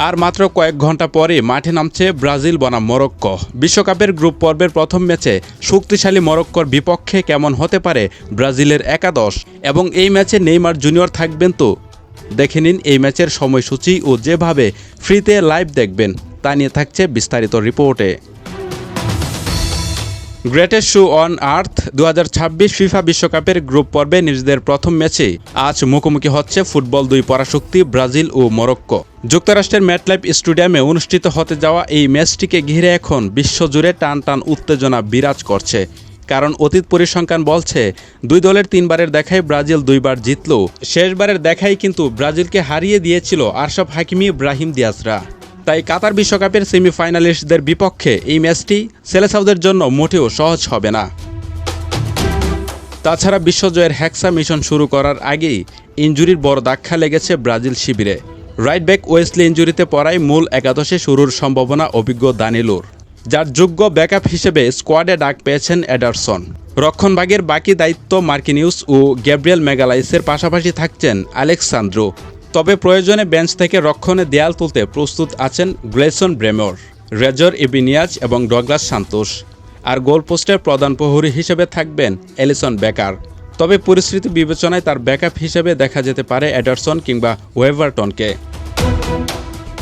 আর মাত্র কয়েক ঘন্টা পরে মাঠে নামছে ব্রাজিল বনাম মরক্কো। বিশ্বকাপের গ্রুপ পর্বের প্রথম ম্যাচে শক্তিশালী মরক্কোর বিপক্ষে কেমন হতে পারে ব্রাজিলের একাদশ এবং এই ম্যাচে নেইমার জুনিয়র থাকবেন তো? দেখে নিন এই ম্যাচের সময়সূচি ও যেভাবে ফ্রিতে লাইভ দেখবেন তা নিয়ে থাকছে বিস্তারিত রিপোর্টে। Greatest show on earth 2026 FIFA বিশ্বকাপের গ্রুপ পর্বে নিজেদের প্রথম ম্যাচে আজ মুখোমুখি হচ্ছে ফুটবল দুই পরাশক্তি ব্রাজিল ও মরক্কো। যুক্তরাষ্ট্রের ম্যাটলাইফ স্টেডিয়ামে অনুষ্ঠিত হতে যাওয়া এই ম্যাচটিকে ঘিরে এখন বিশ্বজুড়ে টান টান উত্তেজনা বিরাজ করছে। কারণ অতীত পরিসংখ্যান বলছে দুই দলের তিনবারের দেখায় ব্রাজিল দুইবার জিতলেও শেষবারের দেখাই কিন্তু ব্রাজিলকে হারিয়ে দিয়েছিল আশরাফ হাকিমি, ব্রাহিম দিয়াজরা। তাই কাতার বিশ্বকাপের সেমিফাইনালিস্টদের বিপক্ষে এই ম্যাচটি সেলেসাওদের জন্য মোটেও সহজ হবে না। তাছাড়া বিশ্বজয়ের হ্যাক্সা মিশন শুরু করার আগেই ইনজুরির বড় ধাক্কা লেগেছে ব্রাজিল শিবিরে। রাইট ব্যাক ওয়েসলি ইনজুরিতে পড়ায় মূল একাদশে শুরুর সম্ভাবনা অভিজ্ঞ দানিলোর, যার যোগ্য ব্যাকআপ হিসেবে স্কোয়াডে ডাক পেয়েছেন এডারসন। রক্ষণভাগের বাকি দায়িত্ব মার্কিনিউস ও গ্যাব্রিয়েল ম্যাগালাইসের পাশাপাশি থাকছেন আলেক্সান্দ্রো। তবে প্রয়োজনে বেঞ্চ থেকে রক্ষণে দেয়াল তুলতে প্রস্তুত আছেন গ্লেসন ব্রেমর, রেজর ইবিনিয়াজ এবং ডগলাস সান্তোস। আর গোলপোস্টের প্রধান প্রহরী হিসেবে থাকবেন এলিসন বেকার। তবে পরিস্থিতি বিবেচনায় তার ব্যাকআপ হিসেবে দেখা যেতে পারে এডারসন কিংবা ওয়েভারটনকে।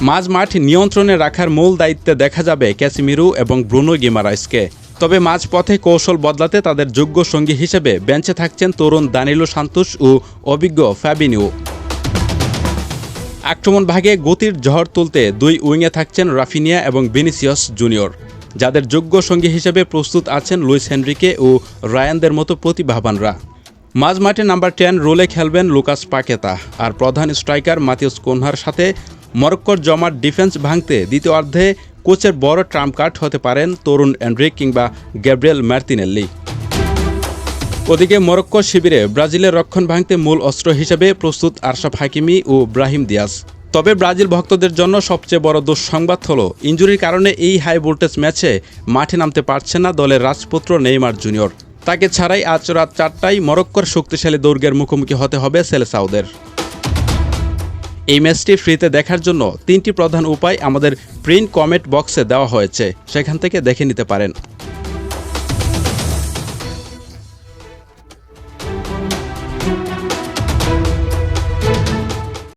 মাঝমাঠ নিয়ন্ত্রণে রাখার মূল দায়িত্বে দেখা যাবে ক্যাসিমিরো এবং ব্রুনো গিমারাইসকে। তবে মাঝপথে কৌশল বদলাতে তাদের যোগ্য সঙ্গী হিসেবে বেঞ্চে থাকছেন তরুণ দানিলো সান্তোস ও অভিজ্ঞ ফ্যাবিনিও। আক্রমণ ভাগে গতির ঝড় তুলতে দুই উইংয়ে থাকছেন রাফিনিয়া এবং ভিনিসিয়াস জুনিয়র, যাদের যোগ্য সঙ্গী হিসেবে প্রস্তুত আছেন লুইস হেনরিকে ও রায়ানদের মতো প্রতিভাবানরা। মাঝমাঠে নাম্বার 10 রোলে খেলবেন লুকাস পাকেতা। আর প্রধান স্ট্রাইকার মাতিউস কুনহার সাথে মরক্কোর জমাট ডিফেন্স ভাঙতে দ্বিতীয়ার্ধে কোচের বড় ট্রাম্প কার্ড হতে পারেন তরুণ এন্ড্রিক কিংবা গ্যাব্রিয়েল মার্তিনেল্লি। ওদিকে মরক্কো শিবিরে ব্রাজিলের রক্ষণ ভাঙতে মূল অস্ত্র হিসেবে প্রস্তুত আশরাফ হাকিমি ও ব্রাহিম দিয়াজ। তবে ব্রাজিল ভক্তদের জন্য সবচেয়ে বড় দুঃসংবাদ হলো ইনজুরির কারণে এই হাই ভোল্টেজ ম্যাচে মাঠে নামতে পারছে না দলের রাজপুত্র নেইমার জুনিয়র। তাকে ছাড়াই আজ রাত 4টায় মরক্কোর শক্তিশালী দুর্গের মুখোমুখি হতে হবে সেলেসাওদের। এই ম্যাচটি ফ্রিতে দেখার জন্য 3টি প্রধান উপায় আমাদের প্রিন্ট কমেন্ট বক্সে দেওয়া হয়েছে, সেখান থেকে দেখে নিতে পারেন।